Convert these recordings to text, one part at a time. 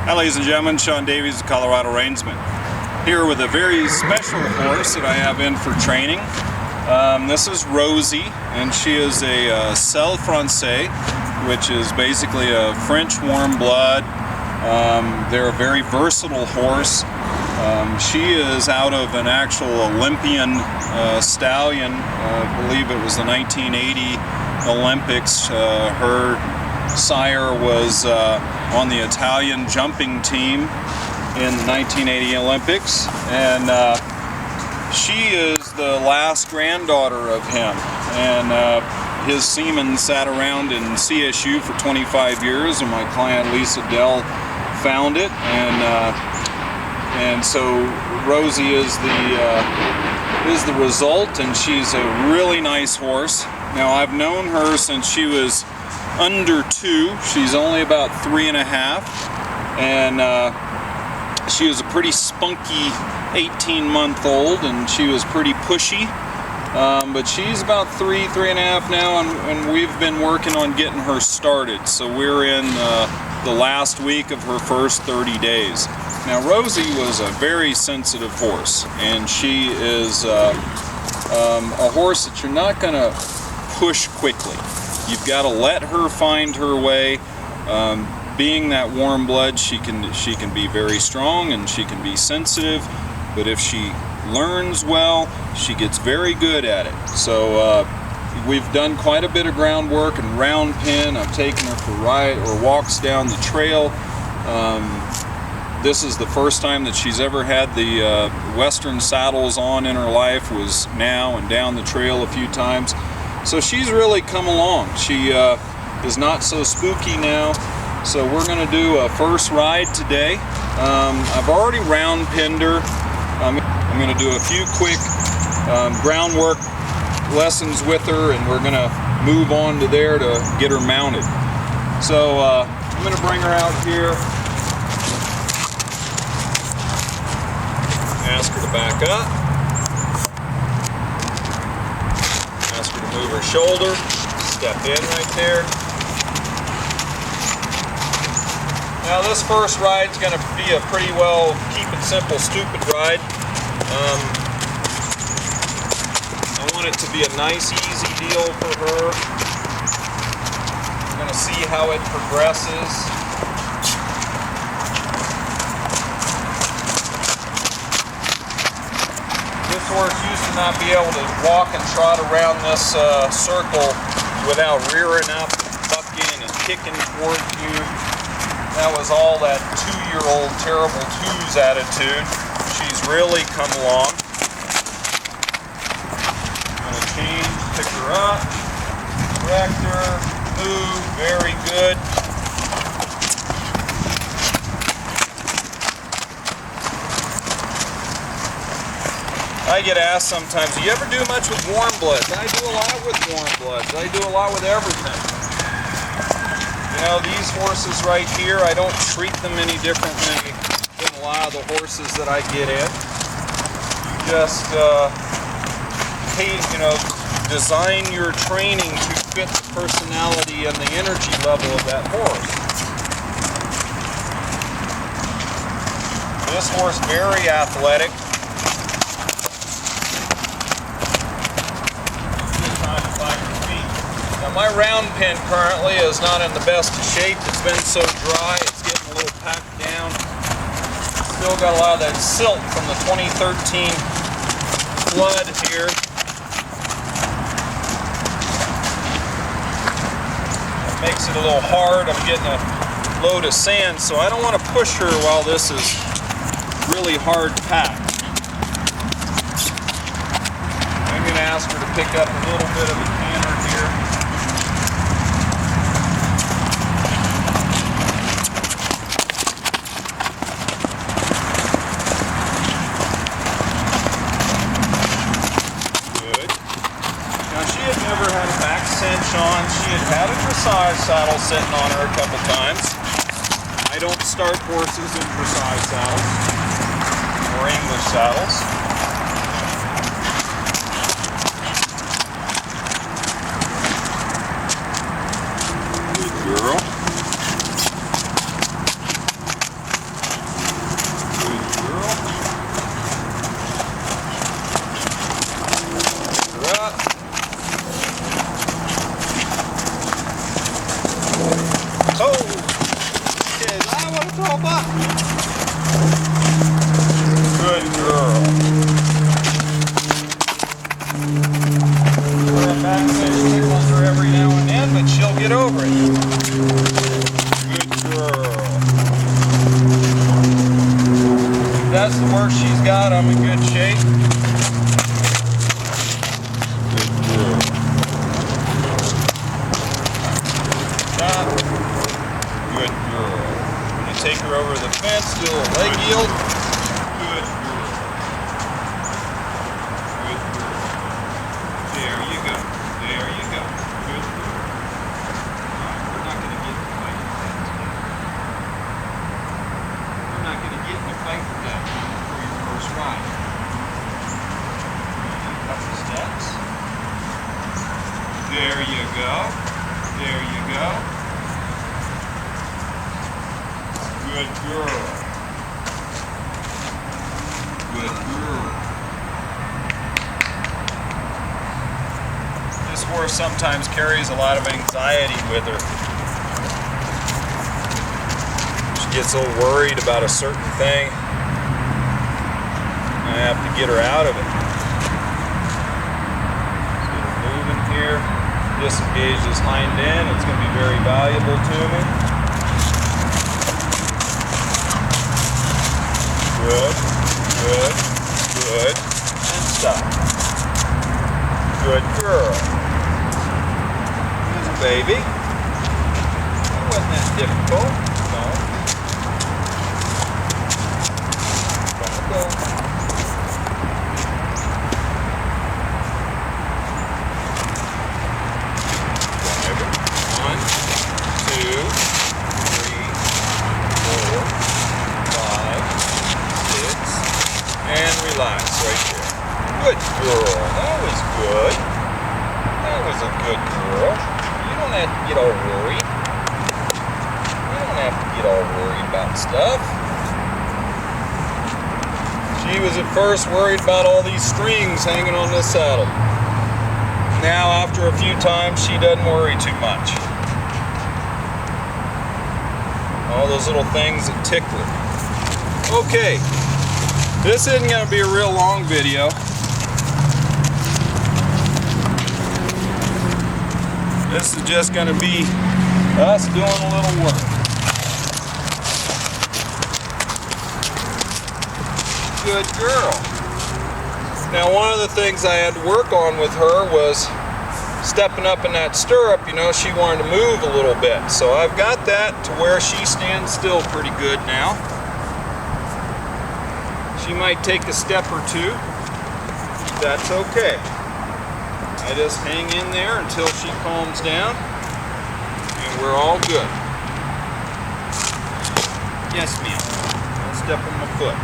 Hi ladies and gentlemen, Sean Davies, the Coloradoreinsman, here with a very special horse that I have in for training. This is Rosie, and she is a Selle Francais, which is basically a French Warmblood. They're a very versatile horse. She is out of an actual Olympian stallion. I believe it was the 1980 Olympics. Her sire was on the Italian jumping team in the 1980 Olympics, and she is the last granddaughter of him. And his semen sat around in CSU for 25 years, and my client Lisa Dell found it, and so Rosie is the result, and she's a really nice horse. Now, I've known her since she was under 2. She's only about 3.5, and she was a pretty spunky 18-month-old, and she was pretty pushy. But she's about 3.5 now, and we've been working on getting her started. So we're in the last week of her first 30 days. Now, Rosie was a very sensitive horse, and she is a horse that you're not going to push quickly. You've got to let her find her way. Being that warm blood, she can be very strong and she can be sensitive, but if she learns well, she gets very good at it. So we've done quite a bit of groundwork and round pin. I've taken her for walks down the trail. This is the first time that she's ever had the Western saddles on in her life, was now, and down the trail a few times. So she's really come along. She is not so spooky now. So we're going to do a first ride today. I've already round pinned her. I'm going to do a few quick groundwork lessons with her, and we're going to move on to there to get her mounted. So I'm going to bring her out here. Ask her to back up. Ask her to move her shoulder. Step in right there. Now, this first ride is going to be a pretty well keep it simple, stupid ride. I want it to be a nice, easy deal for her. We're going to see how it progresses. This horse used to not be able to walk and trot around this circle without rearing up, bucking, and kicking towards you. That was all that 2-year-old terrible twos attitude. She's really come along. I'm going to change, pick her up, correct her, move, very good. I get asked sometimes, do you ever do much with warmbloods? I do a lot with warmbloods. I do a lot with everything. You know, these horses right here, I don't treat them any differently than a lot of the horses that I get in. You just, design your training to fit the personality and the energy level of that horse. This horse, very athletic. My round pin currently is not in the best of shape. It's been so dry, it's getting a little packed down. Still got a lot of that silt from the 2013 flood here. It makes it a little hard. I'm getting a load of sand, so I don't want to push her while this is really hard packed. I'm going to ask her to pick up a little bit of a canter here. Never had a back cinch on. She had a dressage saddle sitting on her a couple times. I don't start horses in dressage saddles or English saddles. Good girl. 12 bucks. Good girl. Her back tickles her every now and then, but she'll get over it. Good girl. If that's the worst she's got, I'm in good shape. Good girl. Stop. Good girl. When you take her over the fence, do a little leg yield. Good girl. Good girl. There you go. There you go. Good girl. Alright, we're not going to get in a fight with that today. We're not going to get in a fight with that for your first ride. A couple steps. There you go. There you go. Good girl. Good girl. This horse sometimes carries a lot of anxiety with her. She gets a little worried about a certain thing. I have to get her out of it. Let's get her moving here. Disengage this hind end. It's going to be very valuable to me. Good, good, good, and stop. Good girl. There's a baby. That wasn't that difficult. No. Gotta go. Driver. 1, 2, 3, 4, 5. And relax right there. Good girl. That was good. That was a good girl. You don't have to get all worried. You don't have to get all worried about stuff. She was at first worried about all these strings hanging on this saddle. Now, after a few times, she doesn't worry too much. All those little things that tickle her. Okay. This isn't going to be a real long video. This is just going to be us doing a little work. Good girl. Now, one of the things I had to work on with her was stepping up in that stirrup. You know, she wanted to move a little bit. So I've got that to where she stands still pretty good now. She might take a step or two. That's okay. I just hang in there until she calms down, and we're all good. Yes, ma'am. Don't step on my foot.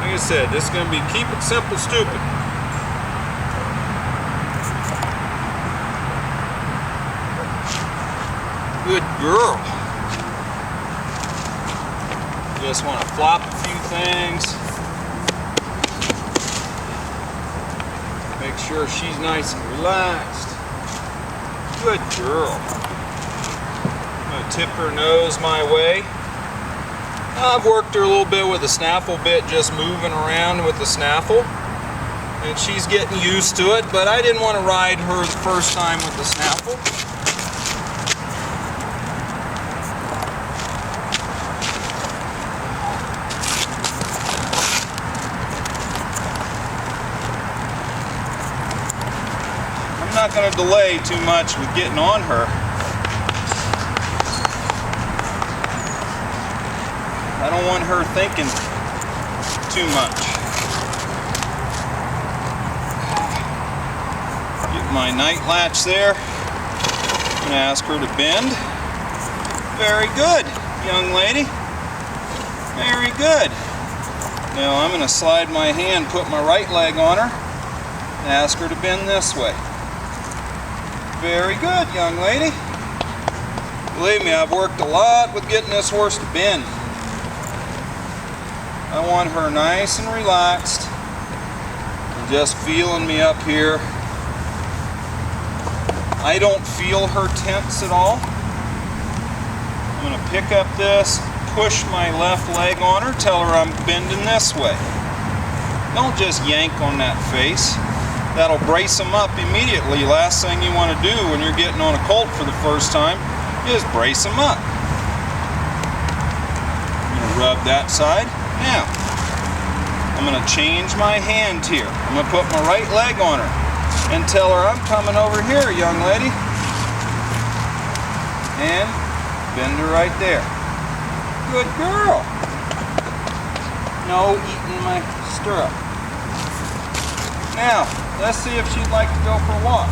Like I said, this is going to be keep it simple, stupid. Good girl. Just want to flop a few things. Make sure she's nice and relaxed. Good girl. I'm going to tip her nose my way. I've worked her a little bit with the snaffle bit, just moving around with the snaffle. And she's getting used to it, but I didn't want to ride her the first time with the snaffle. I'm not going to delay too much with getting on her. I don't want her thinking too much. Get my night latch there. I'm going to ask her to bend. Very good, young lady. Very good. Now I'm going to slide my hand, put my right leg on her, and ask her to bend this way. Very good, young lady. Believe me, I've worked a lot with getting this horse to bend. I want her nice and relaxed and just feeling me up here. I don't feel her tense at all. I'm going to pick up this, push my left leg on her, tell her I'm bending this way. Don't just yank on that face. That'll brace them up immediately. Last thing you want to do when you're getting on a colt for the first time is brace them up. I'm going to rub that side. Now, I'm going to change my hand here. I'm going to put my right leg on her and tell her I'm coming over here, young lady. And bend her right there. Good girl. No eating my stirrup. Now, let's see if she'd like to go for a walk.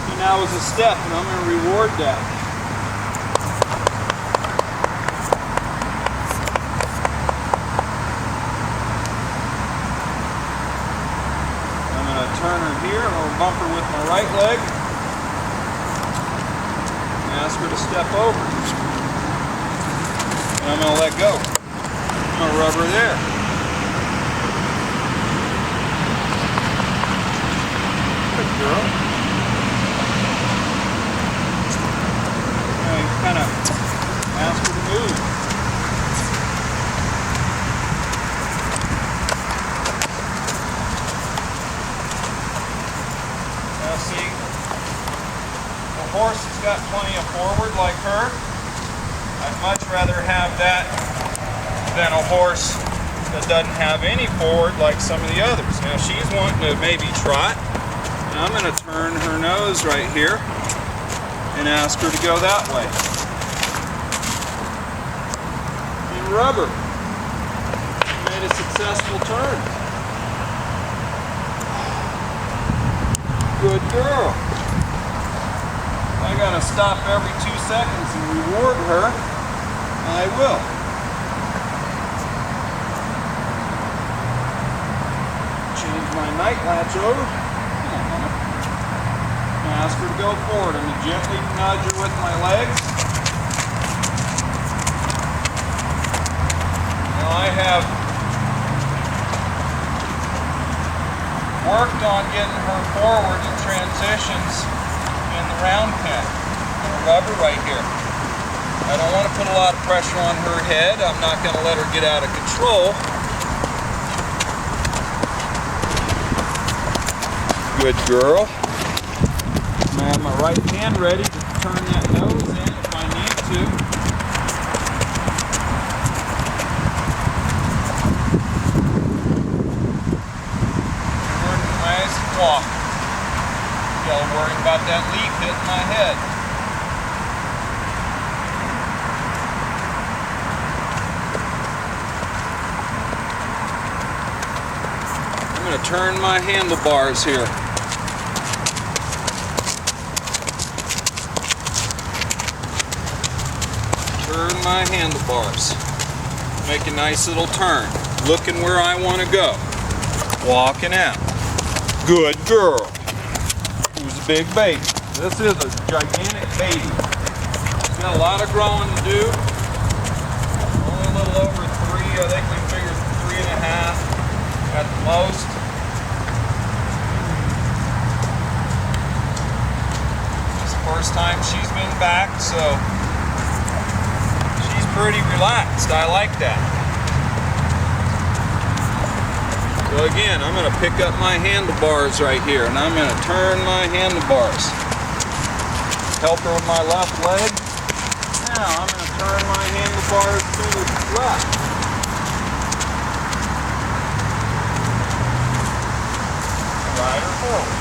See, now is a step, and I'm going to reward that. I'm going to turn her here, I'm going to bump her with my right leg, and ask her to step over. And I'm going to let go. I'm going to rub her there. Good girl. Now you kind of ask her to move. Now see, the horse has got plenty of forward like her. I'd much rather have that than a horse that doesn't have any forward like some of the others. Now she's wanting to maybe trot, and I'm going to turn her nose right here and ask her to go that way. And rub her. She made a successful turn. Good girl. I gotta stop every 2 seconds and reward her. I will. Change my night latch over. Come on, Mama. And ask her to go forward. I'm gonna gently nudge her with my legs. Now I have worked on getting her forward in transitions in the round pen. I'm going to rub her right here. I don't want to put a lot of pressure on her head. I'm not going to let her get out of control. Good girl. I'm going to have my right hand ready to turn that nose in if I need to. Nice walk. Y'all worrying about that leaf hitting my head. I'm going to turn my handlebars here. Turn my handlebars. Make a nice little turn. Looking where I want to go. Walking out. Good girl. Who's a big baby? This is a gigantic baby. She's got a lot of growing to do. Only a little over 3. I think we figured 3.5 at the most. It's the first time she's been back, so she's pretty relaxed. I like that. So again, I'm going to pick up my handlebars right here, and I'm going to turn my handlebars. Help her with my left leg. Now I'm going to turn my handlebars to the left. Ride her forward.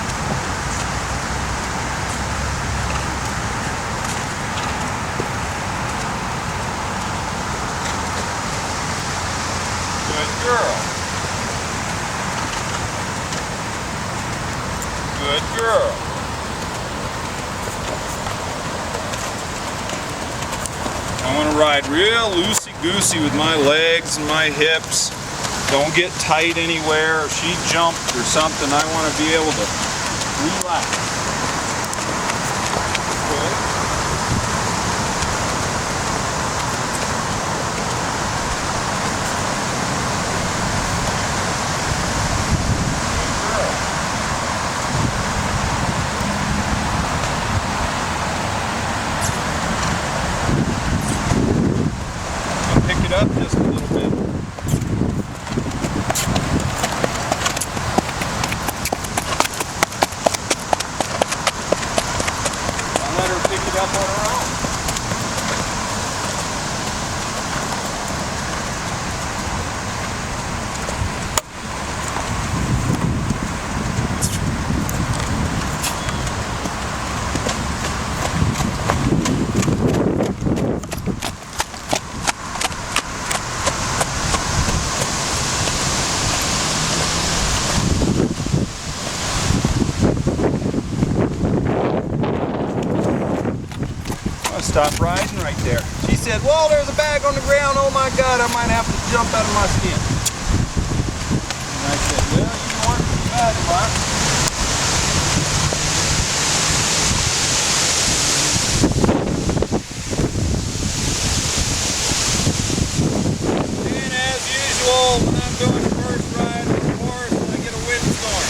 Good girl. Good girl. I want to ride real loosey-goosey with my legs and my hips. Don't get tight anywhere. If she jumped or something, I want to be able to relax. Good. Good girl. up on her own. Stop riding right there. She said, well, there's a bag on the ground. Oh my God, I might have to jump out of my skin. And I said, well, you weren't too bad, Mark. And as usual, when I'm doing the first ride with the horse, I get a windstorm.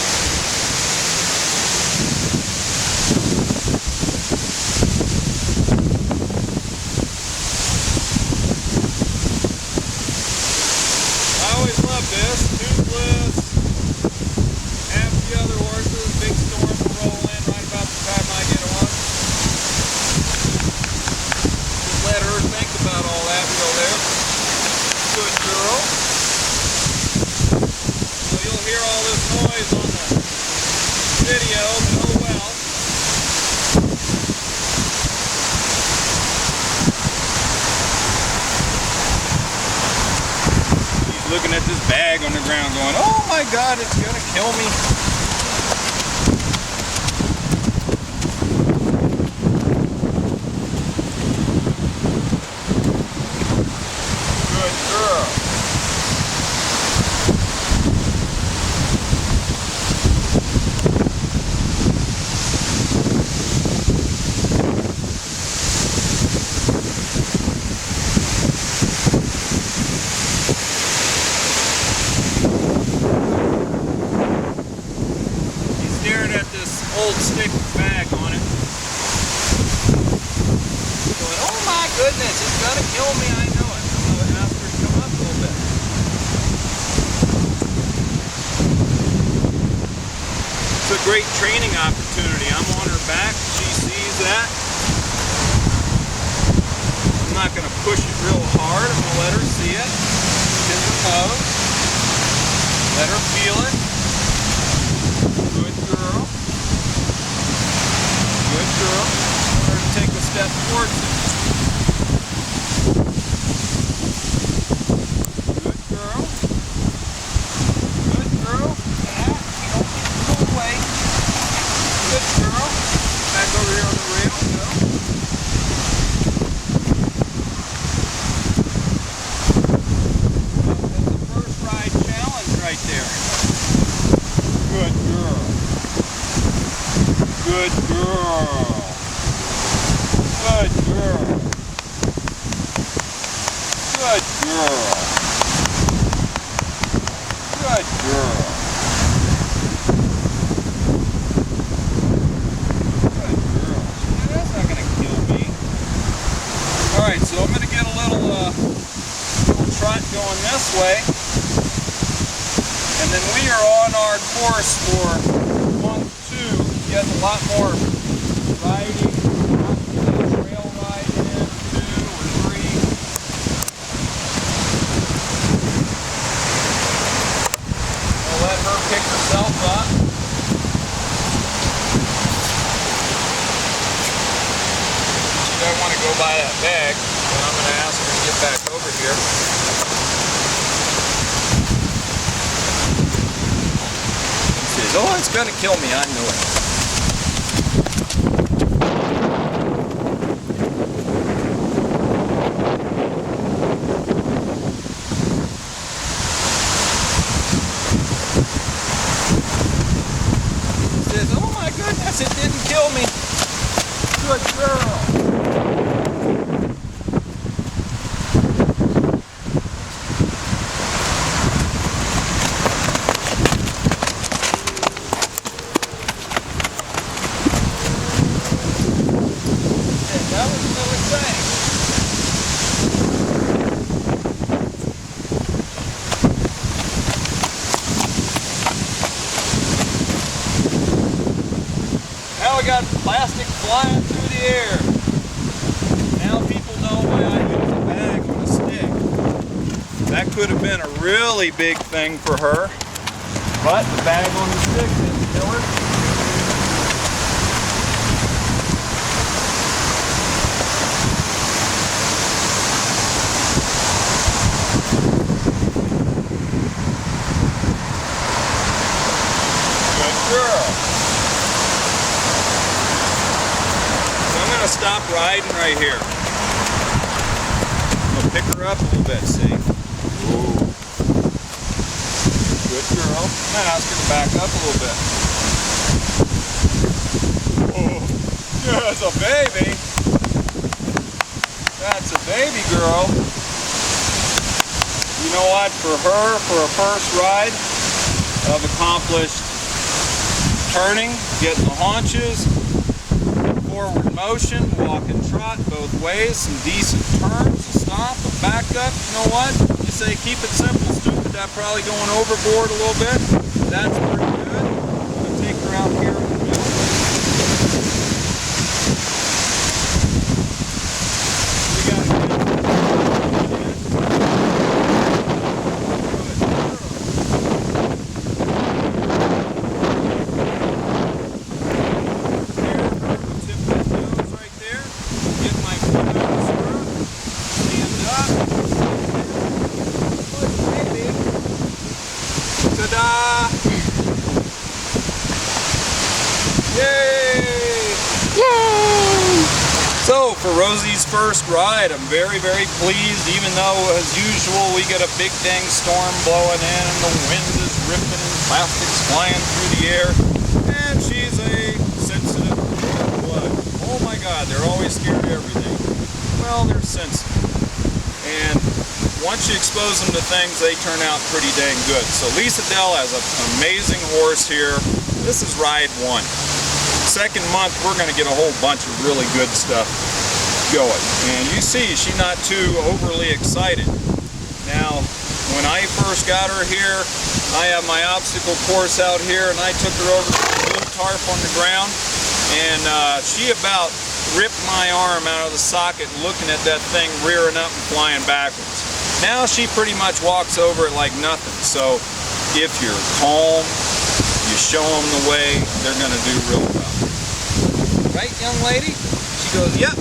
This, toothless, half the other horses, big storm will roll in right about the time I get on. Just let her think about all that real there. Good girl. So you'll hear all this noise on the video, but oh well. Looking at this bag on the ground going, oh my God, it's gonna kill me. Good girl. Old stick bag on it. Going, oh my goodness, it's gonna kill me, I know it. I'm gonna ask her to come up a little bit. It's a great training opportunity. I'm on her back, she sees that. I'm not gonna push it real hard, I'm gonna let her see it. Hit her nose. Let her feel it. Good girl. Good girl. I want her to take a step towards it. Good girl. Good girl. Yeah, you don't get to go away. Good girl. Back over here on the rail. Go. That's the first ride challenge right there. Good girl. Good girl. Good girl. Good girl. Good girl. Good girl. That's not gonna kill me. Alright, so I'm gonna get a little trot going this way. And then we are on our course for 1, 2. Get a lot more riding, trail ride in, 2 or 3. I'll let her pick herself up. She doesn't want to go by that bag, but I'm going to ask her to get back over here. She says, oh, it's going to kill me, I know it. Oh my goodness, it didn't kill me. Good girl. That was another thing. Now we got plastic flying through the air. That could have been a really big thing for her. But the bag on the stick didn't kill her. Good girl. So I'm going to stop riding right here. I'm going to pick her up a little bit, see? Ooh. Good girl. I'm going to ask her to back up a little bit. Oh, there's a baby. That's a baby girl. You know what? For her, for a first ride, I've accomplished turning, getting the haunches, forward motion, walk and trot both ways, some decent turns, a stop, a back up. You know what? You say keep it simple, stupid. That probably going overboard a little bit. That's pretty good. I'm going to take her out here in the middle. We got ta-da! Yay! Yay! So for Rosie's first ride, I'm very, very pleased, even though as usual we get a big dang storm blowing in and the wind is ripping and plastics flying through the air. And she's a sensitive warmblood. Oh my God, they're always scared of everything. Well, they're sensitive. And once you expose them to things, they turn out pretty dang good. So Lisa Dell has an amazing horse here. This is ride 1. Second month, we're going to get a whole bunch of really good stuff going. And you see, she's not too overly excited. Now, when I first got her here, I have my obstacle course out here, and I took her over to the blue tarp on the ground, and she about ripped my arm out of the socket looking at that thing rearing up and flying backwards. Now she pretty much walks over it like nothing. So if you're calm, you show them the way, they're going to do real well. Right, young lady? She goes, yep.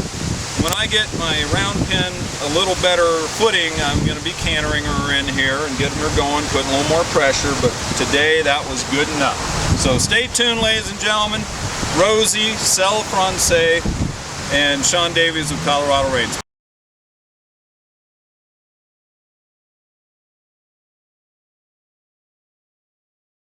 When I get my round pin a little better footing, I'm going to be cantering her in here and getting her going, putting a little more pressure, but today that was good enough. So stay tuned, ladies and gentlemen. Rosie, Selle Francais, and Sean Davies of Coloradoreinsman.